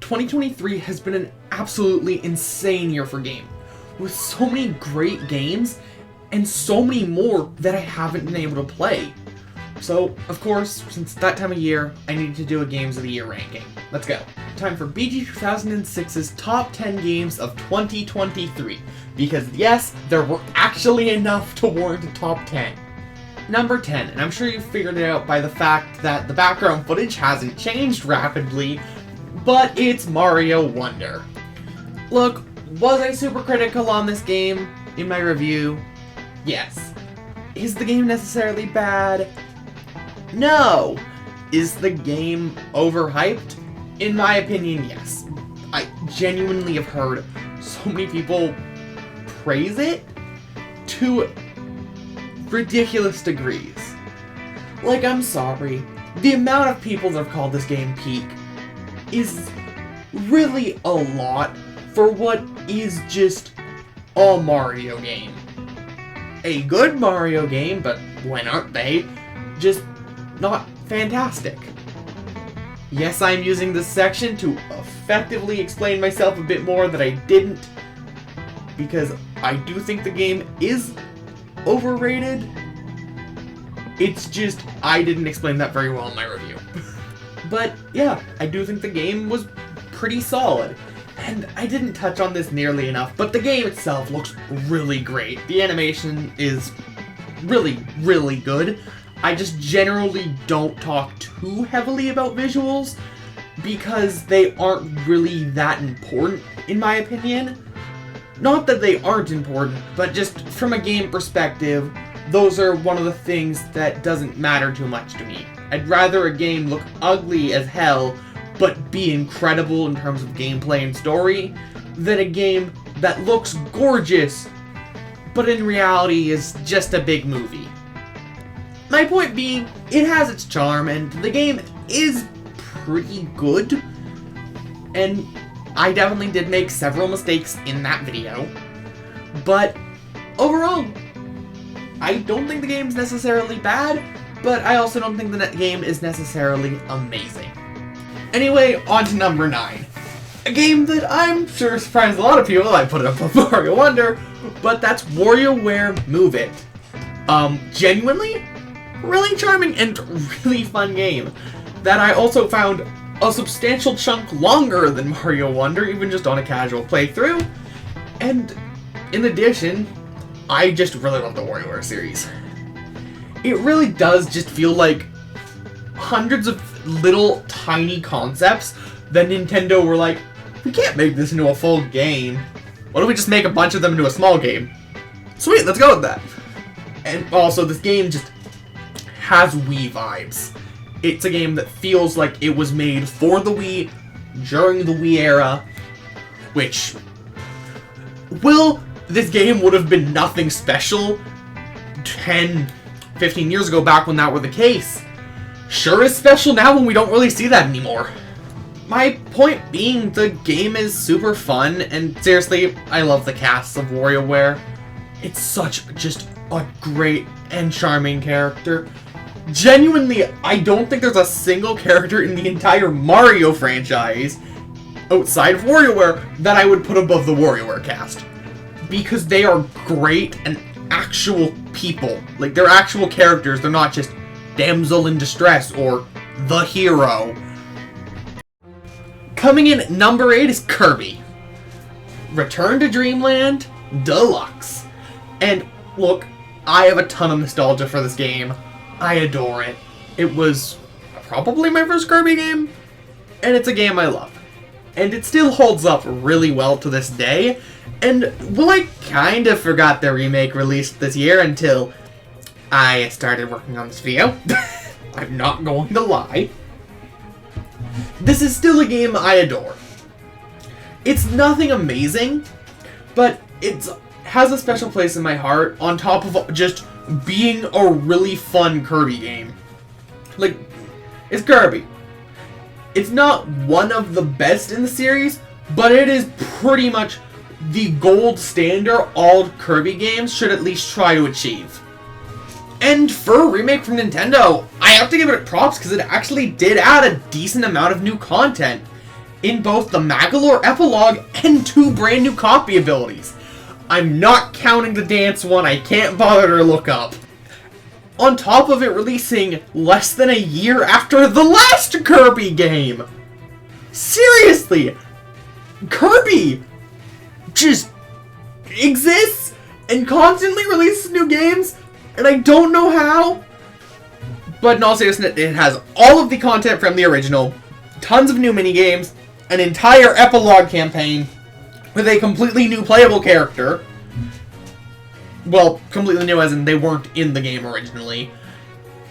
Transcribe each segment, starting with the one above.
2023 has been an absolutely insane year for gaming, with so many great games and so many more that I haven't been able to play. So, of course, since that time of year, I needed to do a Games of the Year ranking. Let's go. Time for BG 2006's top 10 games of 2023. Because yes, there were actually enough to warrant a top 10. Number 10, and I'm sure you figured it out by the fact that the background footage hasn't changed rapidly, but it's Mario Wonder. Look, was I super critical on this game in my review? Yes. Is the game necessarily bad? No! Is the game overhyped? In my opinion, yes. I genuinely have heard so many people praise it to ridiculous degrees. Like, I'm sorry, the amount of people that have called this game peak is really a lot for what is just a Mario game. A good Mario game, but when aren't they? Just not fantastic. Yes, I'm using this section to effectively explain myself a bit more that I didn't, because I do think the game is overrated. It's just, I didn't explain that very well in my review. But yeah, I do think the game was pretty solid. And I didn't touch on this nearly enough, but the game itself looks really great. The animation is really, really good. I just generally don't talk too heavily about visuals because they aren't really that important, in my opinion. Not that they aren't important, but just from a game perspective, those are one of the things that doesn't matter too much to me. I'd rather a game look ugly as hell, but be incredible in terms of gameplay and story, than a game that looks gorgeous, but in reality is just a big movie. My point being, it has its charm, and the game is pretty good, and I definitely did make several mistakes in that video, but overall, I don't think the game's necessarily bad, but I also don't think the game is necessarily amazing. Anyway, on to number 9. A game that I'm sure surprised a lot of people. I put it up on Mario Wonder, but that's WarioWare Move It. Genuinely, really charming and really fun game that I also found a substantial chunk longer than Mario Wonder, even just on a casual playthrough. And in addition, I just really love the WarioWare series. It really does just feel like hundreds of little tiny concepts that Nintendo were like, we can't make this into a full game. Why don't we just make a bunch of them into a small game? Sweet, let's go with that. And also, this game just has Wii vibes. It's a game that feels like it was made for the Wii, during the Wii era, which, this game would have been nothing special 10, 15 years ago, back when that were the case. Sure is special now when we don't really see that anymore. My point being, the game is super fun, and seriously, I love the cast of WarioWare. It's such just a great and charming character. Genuinely, I don't think there's a single character in the entire Mario franchise, outside of WarioWare, that I would put above the WarioWare cast. Because they are great and actual people. Like, they're actual characters, they're not just damsel in distress or the hero. Coming in at number 8 is Kirby. Return to Dreamland Deluxe. And look, I have a ton of nostalgia for this game. I adore it. It was probably my first Kirby game, and it's a game I love. And it still holds up really well to this day. And, well, I kind of forgot the remake released this year until I started working on this video. I'm not going to lie. This is still a game I adore. It's nothing amazing, but it has a special place in my heart on top of just being a really fun Kirby game. Like, it's Kirby. It's not one of the best in the series, but it is pretty much the gold standard all Kirby games should at least try to achieve. And for a remake from Nintendo, I have to give it props because it actually did add a decent amount of new content. in both the Magolor epilogue and 2 brand new copy abilities. I'm not counting the dance one, I can't bother to look up. On top of it releasing less than a year after the last Kirby game! Seriously! Kirby just exists and constantly releases new games, and I don't know how. But in all seriousness, it has all of the content from the original, tons of new minigames, an entire epilogue campaign with a completely new playable character. Well, completely new as in they weren't in the game originally.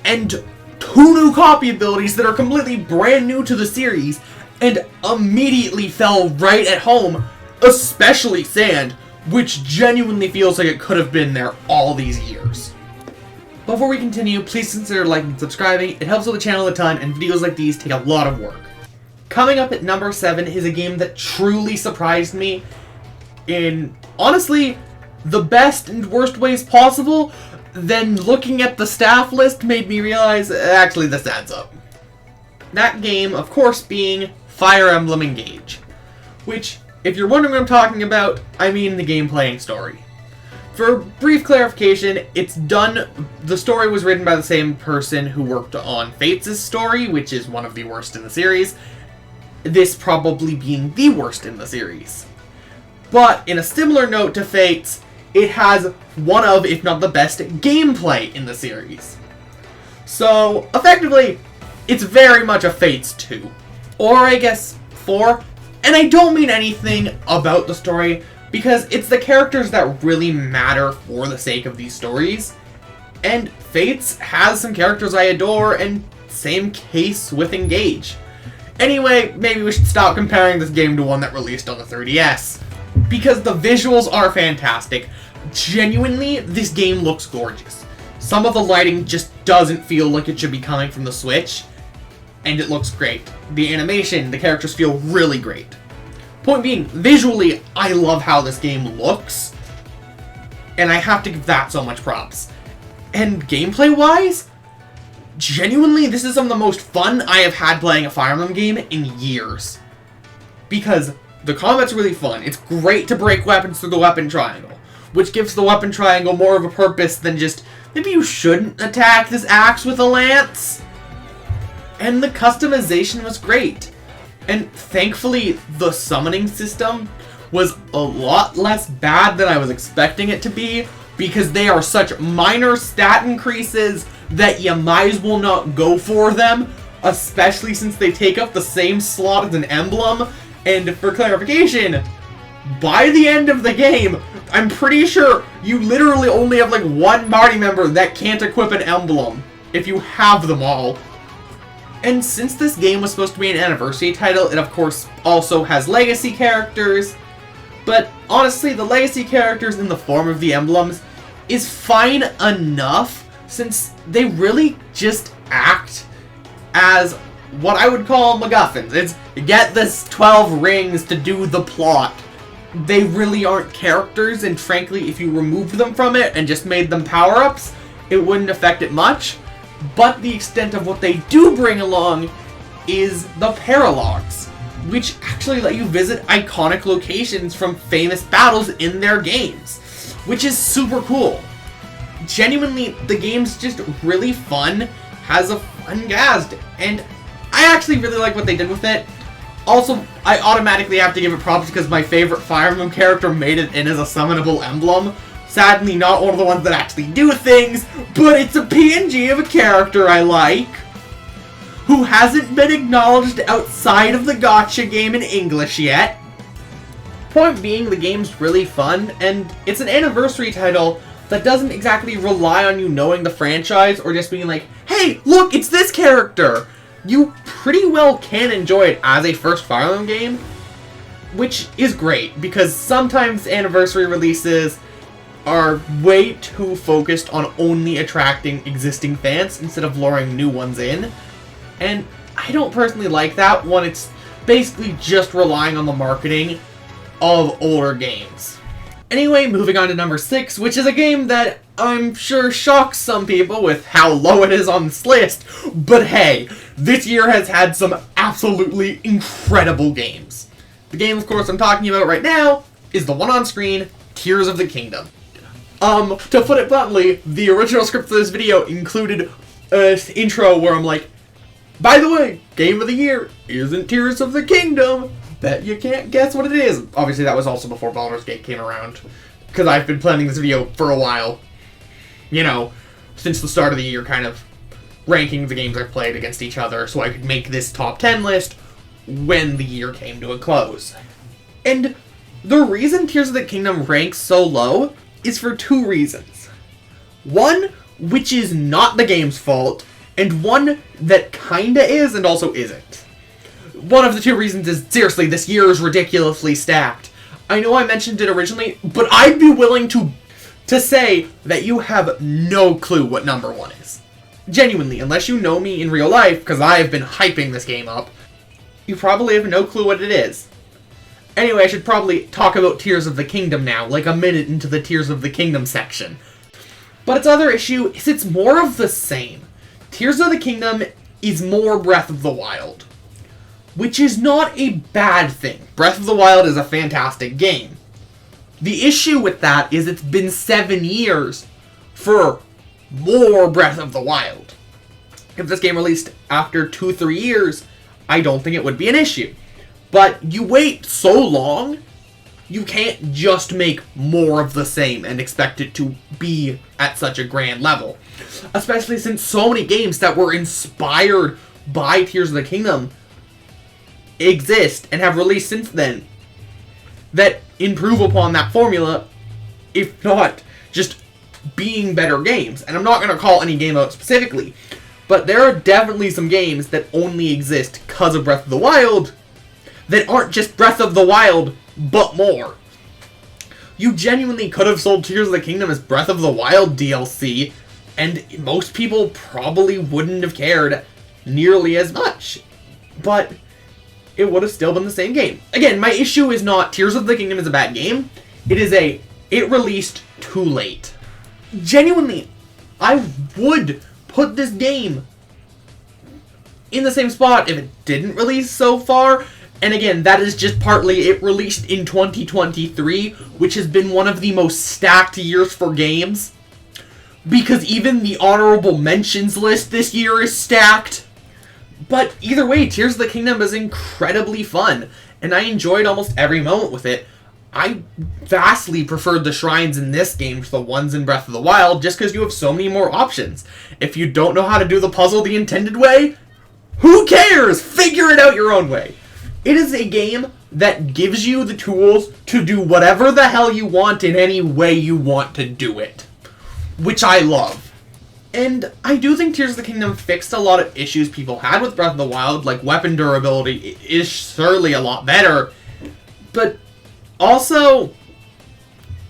And 2 new copy abilities that are completely brand new to the series and immediately fell right at home, especially Sand, which genuinely feels like it could have been there all these years. Before we continue, please consider liking and subscribing. It helps with the channel a ton, and videos like these take a lot of work. Coming up at number 7 is a game that truly surprised me in, honestly, the best and worst ways possible. Then looking at the staff list made me realize, actually, this adds up. That game, of course, being Fire Emblem Engage. Which, if you're wondering what I'm talking about, I mean the gameplay and story. For brief clarification, the story was written by the same person who worked on Fates' story, which is one of the worst in the series. This probably being the worst in the series. But, in a similar note to Fates, it has one of, if not the best, gameplay in the series. So, effectively, it's very much a Fates 2. Or, I guess, 4. And I don't mean anything about the story, because it's the characters that really matter for the sake of these stories. And Fates has some characters I adore, and same case with Engage. Anyway, maybe we should stop comparing this game to one that released on the 3DS. Because the visuals are fantastic. Genuinely, this game looks gorgeous. Some of the lighting just doesn't feel like it should be coming from the Switch, and it looks great. The animation, the characters feel really great. Point being, visually, I love how this game looks, and I have to give that so much props. And gameplay-wise, genuinely, this is some of the most fun I have had playing a Fire Emblem game in years. Because the combat's really fun. It's great to break weapons through the weapon triangle, which gives the weapon triangle more of a purpose than just, maybe you shouldn't attack this axe with a lance. And the customization was great. And thankfully, the summoning system was a lot less bad than I was expecting it to be, because they are such minor stat increases that you might as well not go for them, especially since they take up the same slot as an emblem. And for clarification, by the end of the game, I'm pretty sure you literally only have like 1 party member that can't equip an emblem, if you have them all. And since this game was supposed to be an anniversary title, it of course also has legacy characters. But honestly, the legacy characters in the form of the emblems is fine enough, since they really just act as what I would call MacGuffins. It's get this 12 rings to do the plot. They really aren't characters, and frankly, if you removed them from it and just made them power-ups, it wouldn't affect it much. But the extent of what they do bring along is the paralogs, which actually let you visit iconic locations from famous battles in their games, which is super cool. Genuinely, the game's just really fun, has a fun cast, and I actually really like what they did with it. Also, I automatically have to give it props because my favorite Fire Emblem character made it in as a summonable emblem. Sadly, not one of the ones that actually do things, but it's a PNG of a character I like, who hasn't been acknowledged outside of the gacha game in English yet. Point being, the game's really fun, and it's an anniversary title that doesn't exactly rely on you knowing the franchise or just being like, hey, look, it's this character! You pretty well can enjoy it as a first Fire Emblem game, which is great, because sometimes anniversary releases are way too focused on only attracting existing fans instead of luring new ones in. And I don't personally like that when it's basically just relying on the marketing of older games. Anyway, moving on to number 6, which is a game that I'm sure shocks some people with how low it is on this list, but hey, this year has had some absolutely incredible games. The game, of course, I'm talking about right now is the one on screen, Tears of the Kingdom. To put it bluntly, the original script for this video included an intro where I'm like, by the way, Game of the Year isn't Tears of the Kingdom. Bet you can't guess what it is. Obviously, that was also before Baldur's Gate came around, because I've been planning this video for a while. You know, since the start of the year, kind of ranking the games I've played against each other so I could make this top 10 list when the year came to a close. And the reason Tears of the Kingdom ranks so low is for two reasons. One, which is not the game's fault, and one that kinda is and also isn't. One of the two reasons is, seriously, this year is ridiculously stacked. I know I mentioned it originally, but I'd be willing to say that you have no clue what number one is. Genuinely, unless you know me in real life, because I've been hyping this game up, you probably have no clue what it is. Anyway, I should probably talk about Tears of the Kingdom now, like a minute into the Tears of the Kingdom section. But its other issue is it's more of the same. Tears of the Kingdom is more Breath of the Wild, which is not a bad thing. Breath of the Wild is a fantastic game. The issue with that is it's been 7 years for more Breath of the Wild. If this game released after 2-3 years, I don't think it would be an issue. But you wait so long, you can't just make more of the same and expect it to be at such a grand level. Especially since so many games that were inspired by Tears of the Kingdom exist and have released since then that improve upon that formula, if not just being better games. And I'm not going to call any game out specifically, but there are definitely some games that only exist because of Breath of the Wild that aren't just Breath of the Wild, but more. You genuinely could have sold Tears of the Kingdom as Breath of the Wild DLC, and most people probably wouldn't have cared nearly as much. But it would have still been the same game. Again, my issue is not Tears of the Kingdom is a bad game. It released too late. Genuinely, I would put this game in the same spot if it didn't release so far. And again, that is just partly it released in 2023, which has been one of the most stacked years for games. Because even the honorable mentions list this year is stacked. But either way, Tears of the Kingdom is incredibly fun, and I enjoyed almost every moment with it. I vastly preferred the shrines in this game to the ones in Breath of the Wild, just because you have so many more options. If you don't know how to do the puzzle the intended way, who cares? Figure it out your own way. It is a game that gives you the tools to do whatever the hell you want in any way you want to do it, which I love. And I do think Tears of the Kingdom fixed a lot of issues people had with Breath of the Wild, like weapon durability is surely a lot better, but also,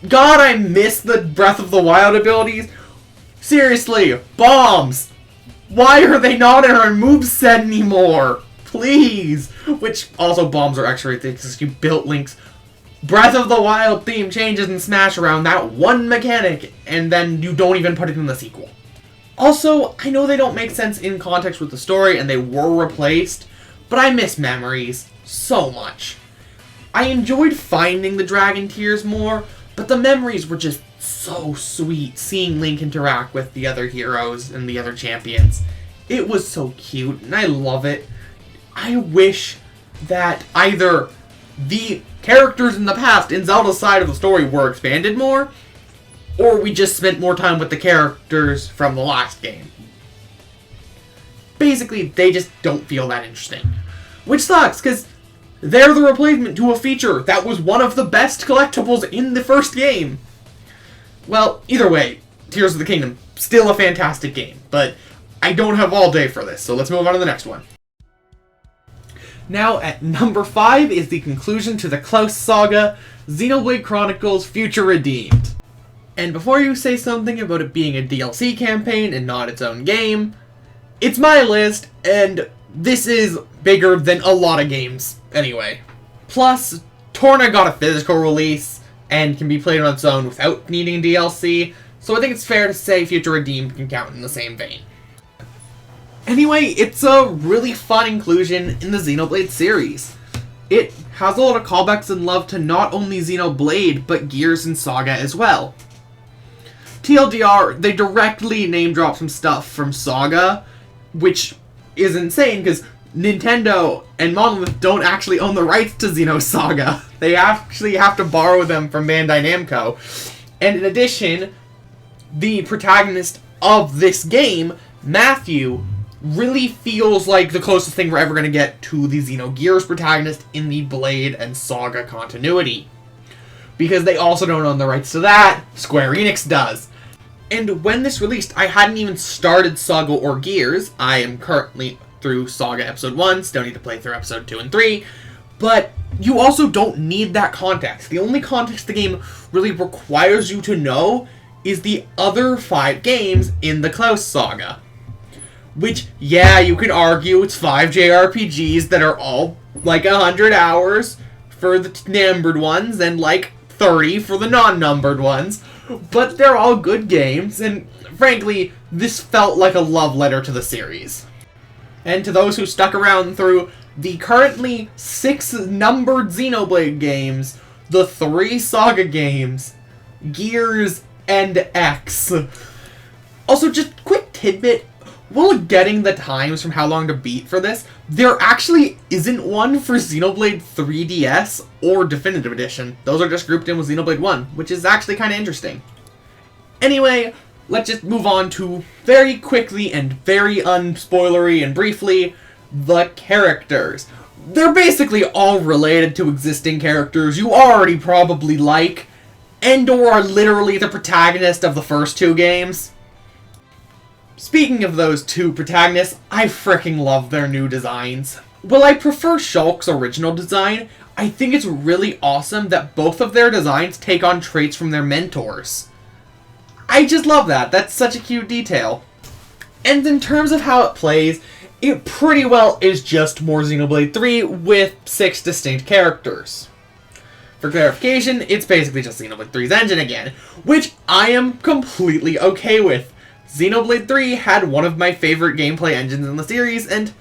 God, I miss the Breath of the Wild abilities. Seriously, bombs! Why are they not in our moveset anymore? Please! Which, also, bombs are extra because you built Link's Breath of the Wild theme changes in Smash around that one mechanic, and then you don't even put it in the sequel. Also, I know they don't make sense in context with the story, and they were replaced, but I miss memories so much. I enjoyed finding the Dragon Tears more, but the memories were just so sweet, seeing Link interact with the other heroes and the other champions. It was so cute, and I love it. I wish that either the characters in the past in Zelda's side of the story were expanded more, or we just spent more time with the characters from the last game. Basically, they just don't feel that interesting. Which sucks, because they're the replacement to a feature that was one of the best collectibles in the first game. Well, either way, Tears of the Kingdom, still a fantastic game, but I don't have all day for this, so let's move on to the next one. Now, at number 5 is the conclusion to the Klaus saga, Xenoblade Chronicles Future Redeemed. And before you say something about it being a DLC campaign and not its own game, it's my list, and this is bigger than a lot of games anyway. Plus, Torna got a physical release and can be played on its own without needing DLC, so I think it's fair to say Future Redeemed can count in the same vein. Anyway, it's a really fun inclusion in the Xenoblade series. It has a lot of callbacks and love to not only Xenoblade, but Gears and Saga as well. TLDR, they directly name drop some stuff from Saga, which is insane because Nintendo and Monolith don't actually own the rights to Xenosaga. They actually have to borrow them from Bandai Namco. And in addition, the protagonist of this game, Matthew, really feels like the closest thing we're ever going to get to the Xenogears protagonist in the Blade and Saga continuity. Because they also don't own the rights to that, Square Enix does. And when this released, I hadn't even started Saga or Gears. I am currently through Saga Episode 1, still need to play through Episode 2 and 3, but you also don't need that context. The only context the game really requires you to know is the other 5 games in the Klaus Saga. Which, yeah, you could argue it's 5 JRPGs that are all like 100 hours for the numbered ones and like 30 for the non-numbered ones, but they're all good games, and frankly, this felt like a love letter to the series. And to those who stuck around through the currently 6 numbered Xenoblade games, the 3 Saga games, Gears, and X. Also, just quick tidbit, while getting the times from how long to beat for this, there actually isn't one for Xenoblade 3DS or Definitive Edition. Those are just grouped in with Xenoblade 1, which is actually kind of interesting. Anyway, let's just move on to, very quickly and very unspoilery and briefly, the characters. They're basically all related to existing characters you already probably like, and or are literally the protagonist of the first 2 games. Speaking of those 2 protagonists, I fricking love their new designs. While I prefer Shulk's original design, I think it's really awesome that both of their designs take on traits from their mentors. I just love that. That's such a cute detail. And in terms of how it plays, it pretty well is just more Xenoblade 3 with 6 distinct characters. For clarification, it's basically just Xenoblade 3's engine again, which I am completely okay with. Xenoblade 3 had one of my favorite gameplay engines in the series, and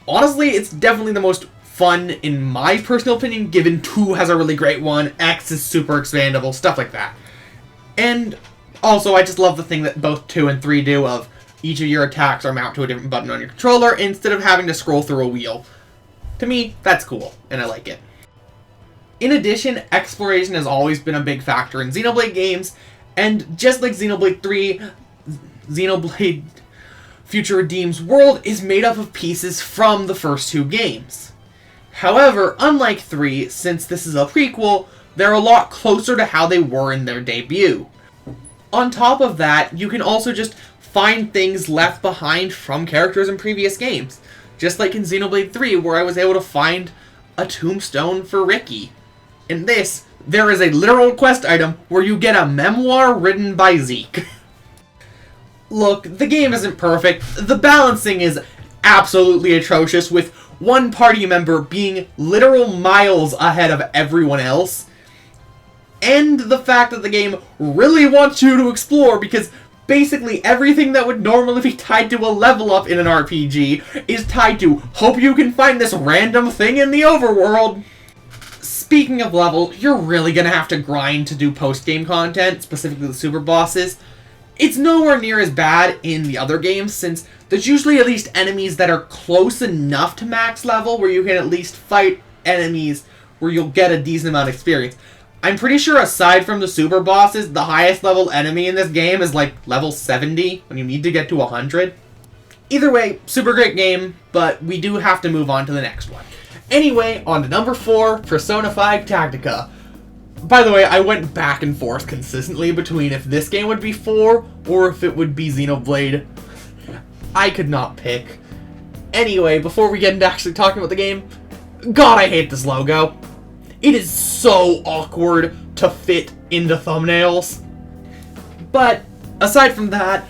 honestly, it's definitely the most fun in my personal opinion, given 2 has a really great one, X is super expandable, stuff like that. And also, I just love the thing that both 2 and 3 do of each of your attacks are mounted to a different button on your controller instead of having to scroll through a wheel. To me, that's cool, and I like it. In addition, exploration has always been a big factor in Xenoblade games, and just like Xenoblade 3, Xenoblade Future Redeem's world is made up of pieces from the first 2 games. However, unlike 3, since this is a prequel, they're a lot closer to how they were in their debut. On top of that, you can also just find things left behind from characters in previous games. Just like in Xenoblade 3, where I was able to find a tombstone for Ricky. In this, there is a literal quest item where you get a memoir written by Zeke. Look, the game isn't perfect. The balancing is absolutely atrocious, with one party member being literal miles ahead of everyone else. And the fact that the game really wants you to explore, because basically everything that would normally be tied to a level up in an RPG is tied to, hope you can find this random thing in the overworld. Speaking of level, you're really gonna have to grind to do post-game content, specifically the super bosses. It's nowhere near as bad in the other games, since there's usually at least enemies that are close enough to max level where you can at least fight enemies where you'll get a decent amount of experience. I'm pretty sure aside from the super bosses, the highest level enemy in this game is like level 70 when you need to get to 100. Either way, super great game, but we do have to move on to the next one. Anyway, on to number 4, Persona 5 Tactica. By the way, I went back and forth consistently between if this game would be 4 or if it would be Xenoblade. I could not pick. Anyway, before we get into actually talking about the game, God, I hate this logo. It is so awkward to fit into thumbnails. But aside from that,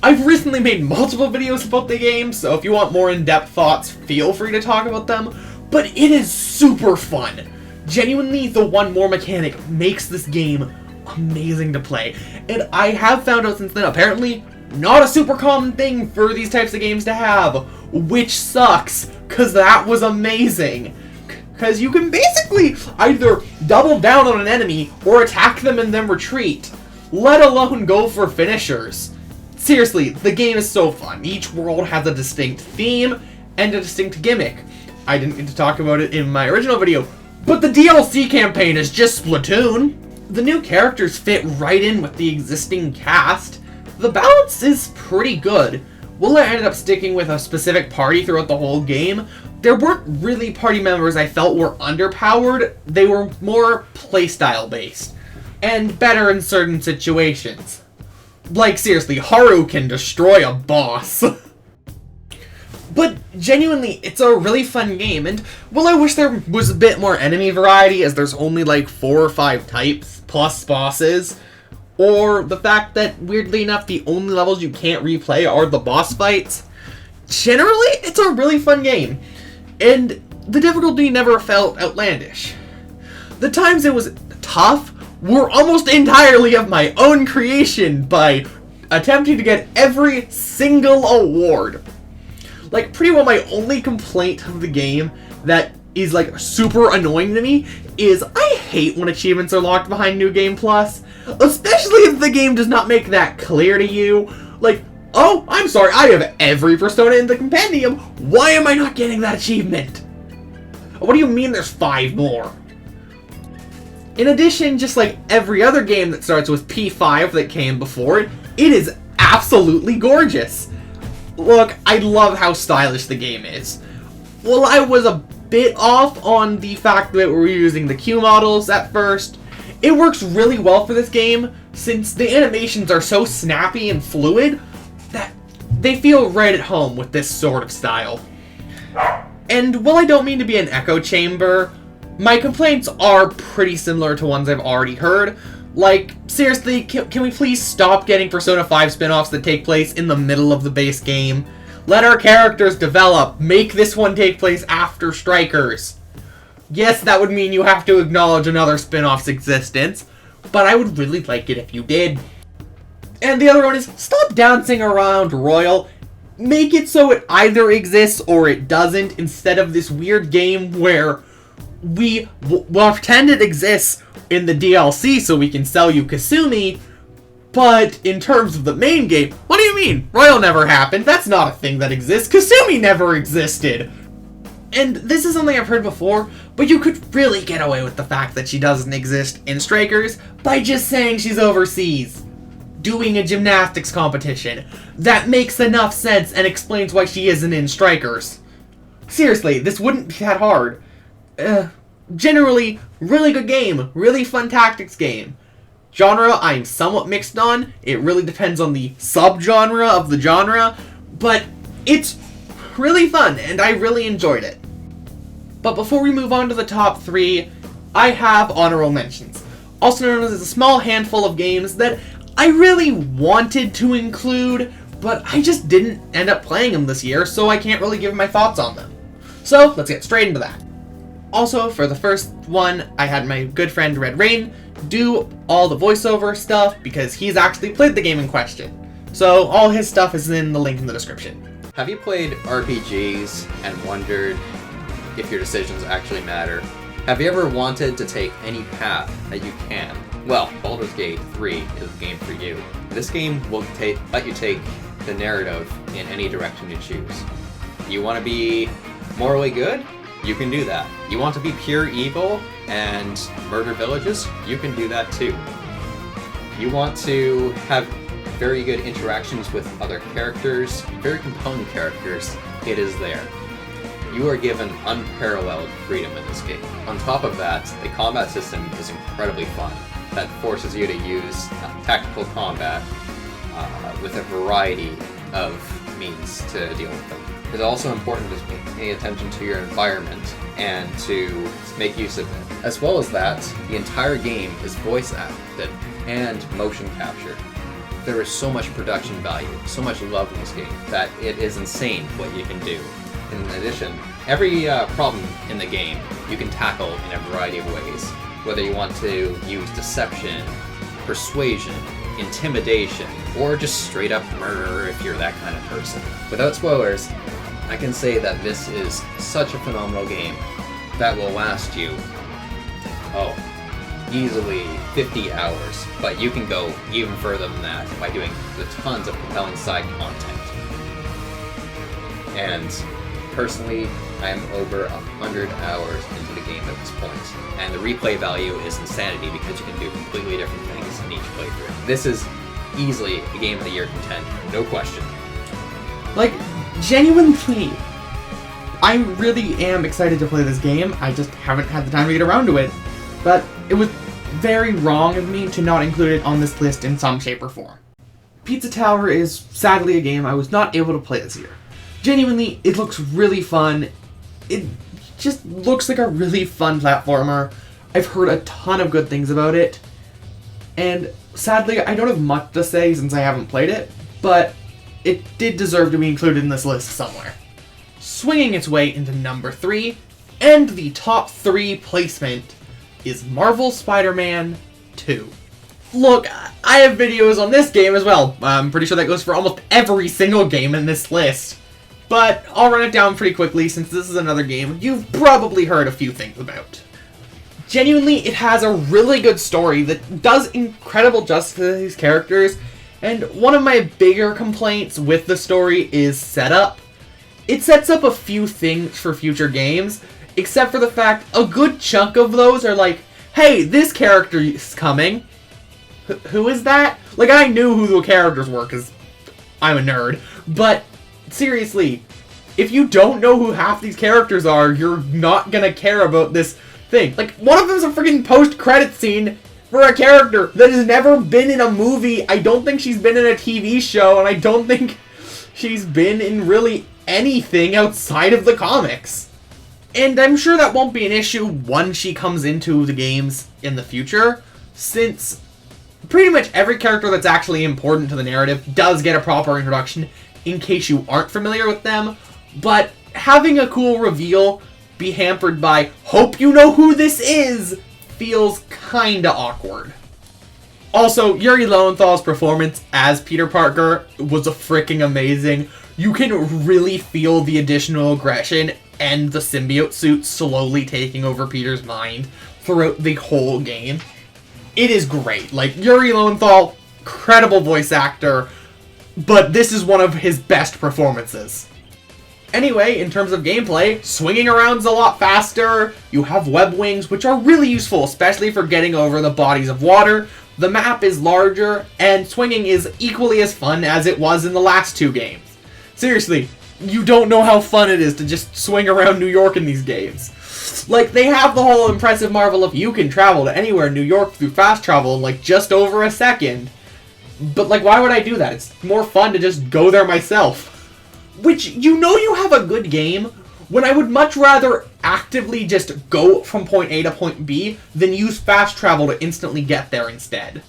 I've recently made multiple videos about the game, so if you want more in-depth thoughts, feel free to talk about them. But it is super fun. Genuinely, the one more mechanic makes this game amazing to play. And I have found out since then, apparently, not a super common thing for these types of games to have. which sucks, because that was amazing. Because you can basically either double down on an enemy or attack them and then retreat, let alone go for finishers. Seriously, the game is so fun. Each world has a distinct theme and a distinct gimmick. I didn't get to talk about it in my original video, but the DLC campaign is just Splatoon. The new characters fit right in with the existing cast. The balance is pretty good. While I ended up sticking with a specific party throughout the whole game, there weren't really party members I felt were underpowered. They were more playstyle based, and better in certain situations. Like seriously, Haru can destroy a boss. But genuinely, it's a really fun game, and while I wish there was a bit more enemy variety, as there's only like 4 or 5 types plus bosses, or the fact that, weirdly enough, the only levels you can't replay are the boss fights, generally, it's a really fun game, and the difficulty never felt outlandish. The times it was tough were almost entirely of my own creation by attempting to get every single award. Like, pretty well my only complaint of the game that is, like, super annoying to me is I hate when achievements are locked behind New Game Plus, especially if the game does not make that clear to you. Like, oh, I'm sorry, I have every Persona in the compendium, why am I not getting that achievement? What do you mean there's 5 more? In addition, just like every other game that starts with P5 that came before it, it is absolutely gorgeous. Look, I love how stylish the game is. Well, I was a bit off on the fact that we're using the Q models at first. It works really well for this game, since the animations are so snappy and fluid that they feel right at home with this sort of style. And while I don't mean to be an echo chamber, my complaints are pretty similar to ones I've already heard. Like, seriously, can we please stop getting Persona 5 spin-offs that take place in the middle of the base game? Let our characters develop. Make this one take place after Strikers. Yes, that would mean you have to acknowledge another spin-off's existence, but I would really like it if you did. And the other one is, stop dancing around Royal. Make it so it either exists or it doesn't, instead of this weird game where we will pretend it exists in the DLC so we can sell you Kasumi, but in terms of the main game, what do you mean? Royal never happened. That's not a thing that exists. Kasumi never existed. And this is something I've heard before, but you could really get away with the fact that she doesn't exist in Strikers by just saying she's overseas, doing a gymnastics competition. That makes enough sense and explains why she isn't in Strikers. Seriously, this wouldn't be that hard. Generally, really good game, really fun tactics game. Genre, I'm somewhat mixed on. It really depends on the subgenre of the genre, but it's really fun, and I really enjoyed it. But before we move on to the top 3, I have honorable mentions, also known as a small handful of games that I really wanted to include, but I just didn't end up playing them this year, so I can't really give my thoughts on them. So, let's get straight into that. Also, for the first one, I had my good friend Red Rain do all the voiceover stuff because he's actually played the game in question. So all his stuff is in the link in the description. Have you played RPGs and wondered if your decisions actually matter? Have you ever wanted to take any path that you can? Well, Baldur's Gate 3 is the game for you. This game will let you take the narrative in any direction you choose. You want to be morally good? You can do that. You want to be pure evil and murder villages? You can do that too. You want to have very good interactions with other characters, very compelling characters? It is there. You are given unparalleled freedom in this game. On top of that, the combat system is incredibly fun. That forces you to use tactical combat with a variety of means to deal with them. It's also important to pay attention to your environment and to make use of it. As well as that, the entire game is voice acted and motion captured. There is so much production value, so much love in this game, that it is insane what you can do. In addition, every problem in the game you can tackle in a variety of ways. Whether you want to use deception, persuasion, intimidation, or just straight up murder if you're that kind of person. Without spoilers, I can say that this is such a phenomenal game that will last you, easily 50 hours. But you can go even further than that by doing the tons of compelling side content. And personally, I am over 100 hours into the game at this point, and the replay value is insanity because you can do completely different things in each playthrough. This is easily a Game of the Year contender, no question. Like, genuinely, I really am excited to play this game. I just haven't had the time to get around to it. But it was very wrong of me to not include it on this list in some shape or form. Pizza Tower is sadly a game I was not able to play this year. Genuinely, it looks really fun. It just looks like a really fun platformer. I've heard a ton of good things about it. And sadly, I don't have much to say since I haven't played it, but it did deserve to be included in this list somewhere. Swinging its way into number 3, and the top 3 placement, is Marvel Spider-Man 2. Look, I have videos on this game as well. I'm pretty sure that goes for almost every single game in this list. But I'll run it down pretty quickly since this is another game you've probably heard a few things about. Genuinely, it has a really good story that does incredible justice to these characters, and one of my bigger complaints with the story is setup. It sets up a few things for future games, except for the fact a good chunk of those are like, hey, this character is coming. Who is that? Like, I knew who the characters were because I'm a nerd, but seriously, if you don't know who half these characters are, you're not gonna care about this thing. Like, one of them's a freaking post-credit scene for a character that has never been in a movie. I don't think she's been in a TV show, and I don't think she's been in really anything outside of the comics. And I'm sure that won't be an issue once she comes into the games in the future, since pretty much every character that's actually important to the narrative does get a proper introduction in case you aren't familiar with them, but having a cool reveal be hampered by, hope you know who this is, feels kinda awkward. Also, Yuri Lowenthal's performance as Peter Parker was freaking amazing. You can really feel the additional aggression and the symbiote suit slowly taking over Peter's mind throughout the whole game. It is great. Like, Yuri Lowenthal, incredible voice actor, but this is one of his best performances. Anyway, in terms of gameplay, swinging around's a lot faster, you have web wings, which are really useful, especially for getting over the bodies of water, the map is larger, and swinging is equally as fun as it was in the last 2 games. Seriously, you don't know how fun it is to just swing around New York in these games. Like, they have the whole impressive marvel of you can travel to anywhere in New York through fast travel in like just over a second. But like, why would I do that? It's more fun to just go there myself. Which, you know you have a good game when I would much rather actively just go from point A to point B than use fast travel to instantly get there instead.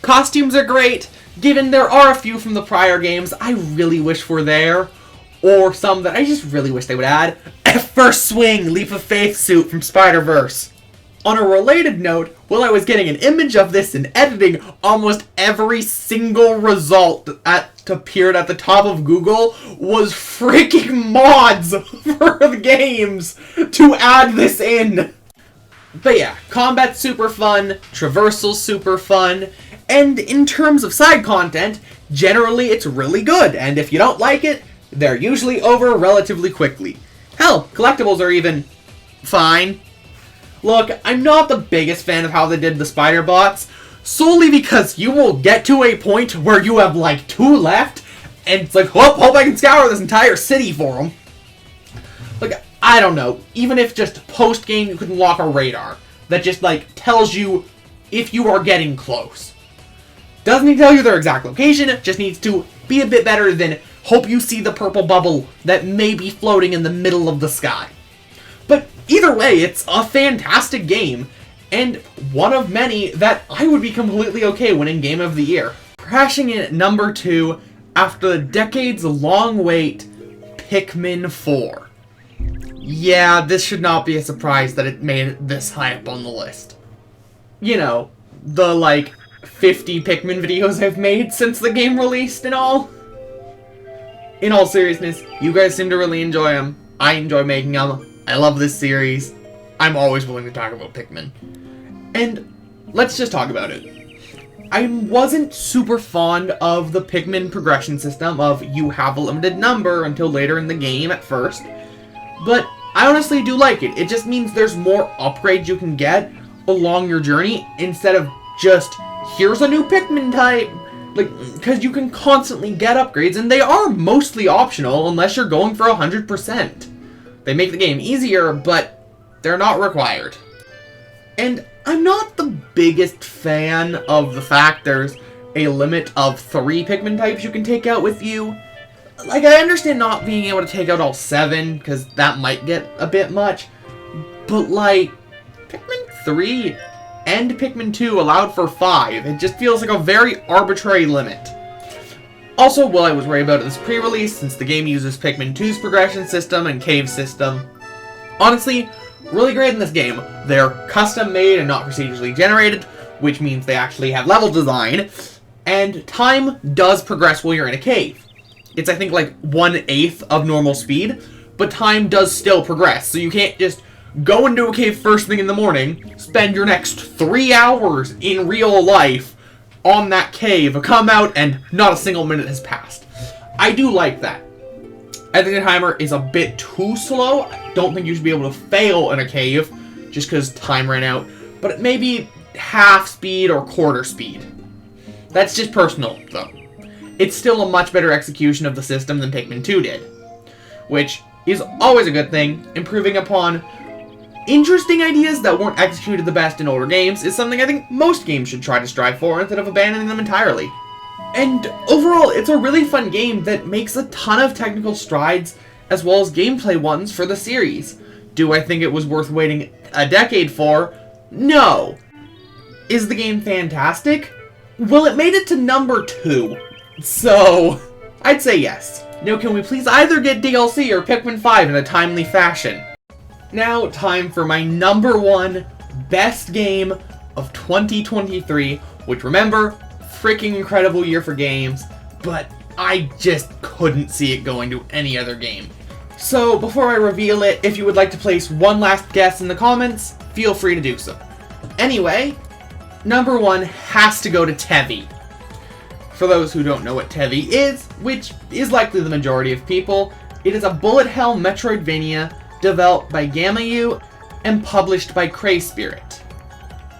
Costumes are great, given there are a few from the prior games I really wish were there, or some that I just really wish they would add. First Swing, Leap of Faith suit from Spider-Verse. On a related note, while I was getting an image of this in editing, almost every single result that appeared at the top of Google was freaking mods for the games to add this in. But yeah, combat's super fun, traversal's super fun, and in terms of side content, generally it's really good, and if you don't like it, they're usually over relatively quickly. Hell, collectibles are even fine. Look, I'm not the biggest fan of how they did the spider bots, solely because you will get to a point where you have like 2 left, and it's like, hope I can scour this entire city for them. Like, I don't know, even if just post-game you can lock a radar that just like tells you if you are getting close. Doesn't need to tell you their exact location, it just needs to be a bit better than hope you see the purple bubble that may be floating in the middle of the sky. But either way, it's a fantastic game, and one of many that I would be completely okay winning Game of the Year. Crashing in at number 2, after the decades-long wait, Pikmin 4. Yeah, this should not be a surprise that it made it this high up on the list. You know, the like 50 Pikmin videos I've made since the game released and all. in all seriousness, you guys seem to really enjoy them. I enjoy making them. I love this series. I'm always willing to talk about Pikmin. And let's just talk about it. I wasn't super fond of the Pikmin progression system of you have a limited number until later in the game at first. But I honestly do like it. It just means there's more upgrades you can get along your journey instead of just, here's a new Pikmin type. Like, because you can constantly get upgrades, and they are mostly optional unless you're going for 100%. They make the game easier, but they're not required. And I'm not the biggest fan of the fact there's a limit of 3 Pikmin types you can take out with you. Like, I understand not being able to take out all 7, because that might get a bit much. But, like, Pikmin 3 and Pikmin 2 allowed for 5. It just feels like a very arbitrary limit. Also, while I was worried about this pre-release, since the game uses Pikmin 2's progression system and cave system, honestly, really great in this game. They're custom made and not procedurally generated, which means they actually have level design, and time does progress while you're in a cave. It's, I think, like 1/8 of normal speed, but time does still progress, so you can't just go into a cave first thing in the morning, spend your next 3 hours in real life on that cave, come out, and not a single minute has passed. I do like that. I think the timer is a bit too slow. I don't think you should be able to fail in a cave just because time ran out, but maybe half speed or quarter speed. That's just personal, though. It's still a much better execution of the system than Pikmin 2 did, which is always a good thing. Improving upon interesting ideas that weren't executed the best in older games is something I think most games should try to strive for instead of abandoning them entirely. And overall, it's a really fun game that makes a ton of technical strides as well as gameplay ones for the series. Do I think it was worth waiting a decade for? No. Is the game fantastic? Well, it made it to number 2. So, I'd say yes. Now, can we please either get DLC or Pikmin 5 in a timely fashion? Now, time for my number 1 best game of 2023, which, remember, freaking incredible year for games, but I just couldn't see it going to any other game. So, before I reveal it, if you would like to place one last guess in the comments, feel free to do so. Anyway, number 1 has to go to Tevi. For those who don't know what Tevi is, which is likely the majority of people, it is a bullet hell Metroidvania developed by Gamma and published by Cray Spirit.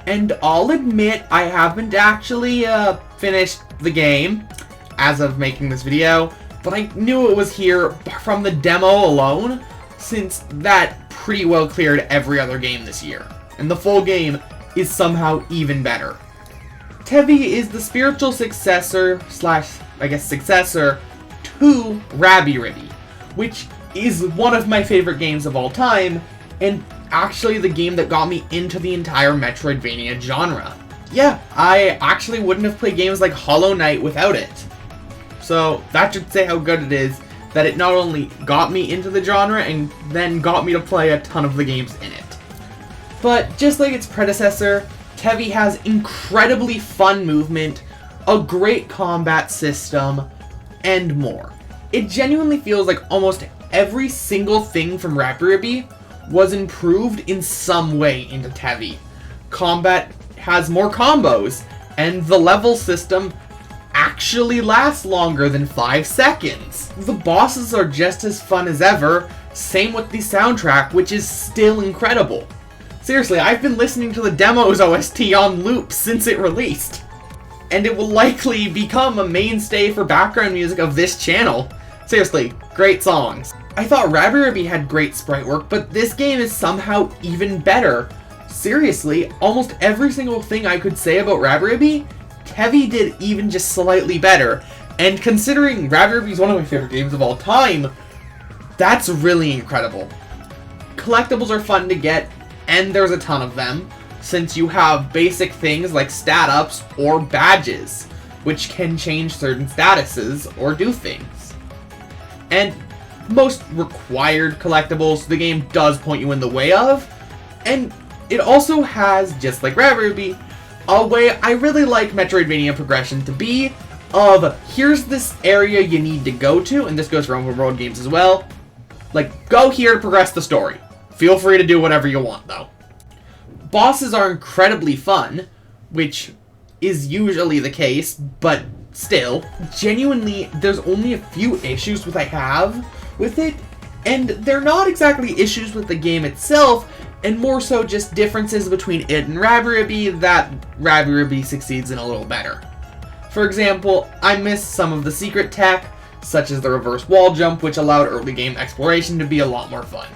And I'll admit, I haven't actually finished the game as of making this video, but I knew it was here from the demo alone, since that pretty well cleared every other game this year. And the full game is somehow even better. Tevi is the spiritual successor, successor to Rabi-Ribi, which is one of my favorite games of all time, and actually the game that got me into the entire Metroidvania genre. Yeah, I actually wouldn't have played games like Hollow Knight without it. So that should say how good it is that it not only got me into the genre and then got me to play a ton of the games in it. But just like its predecessor, Tevi has incredibly fun movement, a great combat system, and more. It genuinely feels like almost every single thing from Rabi-Ribi was improved in some way into Tevi. Combat has more combos, and the level system actually lasts longer than 5 seconds. The bosses are just as fun as ever, same with the soundtrack, which is still incredible. Seriously, I've been listening to the demo's OST on loop since it released, and it will likely become a mainstay for background music of this channel. Seriously, great songs. I thought Rabi-Ribi had great sprite work, but this game is somehow even better. Seriously, almost every single thing I could say about Rabi-Ribi, Tevi did even just slightly better. And considering Rabi-Ribi is one of my favorite games of all time, that's really incredible. Collectibles are fun to get, and there's a ton of them, since you have basic things like stat ups or badges, which can change certain statuses or do things. And most required collectibles the game does point you in the way of, and it also has, just like Rabi-Ribi, a way I really like Metroidvania progression to be, of here's this area you need to go to, and this goes for open world games as well. Like, go here to progress the story. Feel free to do whatever you want, though. Bosses are incredibly fun, which is usually the case, but still, genuinely, there's only a few issues I have with it, and they're not exactly issues with the game itself, and more so just differences between it and Rabbit that Rabbit succeeds in a little better. For example, I missed some of the secret tech, such as the reverse wall jump, which allowed early game exploration to be a lot more fun.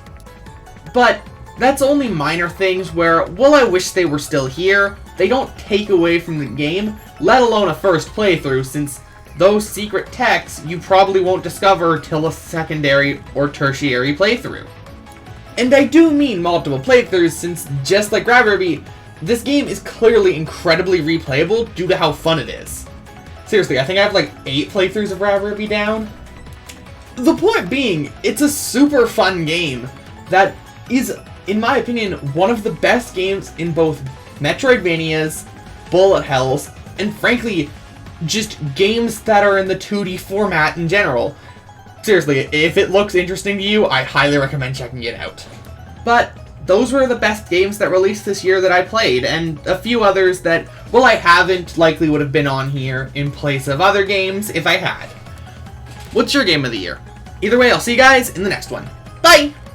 But that's only minor things where, while I wish they were still here, they don't take away from the game, let alone a first playthrough, since those secret techs you probably won't discover till a secondary or tertiary playthrough. And I do mean multiple playthroughs, since just like Rabbit, this game is clearly incredibly replayable due to how fun it is. Seriously, I think I have like 8 playthroughs of Rabbit down. The point being, it's a super fun game that is, in my opinion, one of the best games in both Metroidvanias, bullet hells, and frankly, just games that are in the 2D format in general. Seriously, if it looks interesting to you, I highly recommend checking it out. But those were the best games that released this year that I played, and a few others that, well, I haven't, likely would have been on here in place of other games if I had. What's your game of the year? Either way, I'll see you guys in the next one. Bye!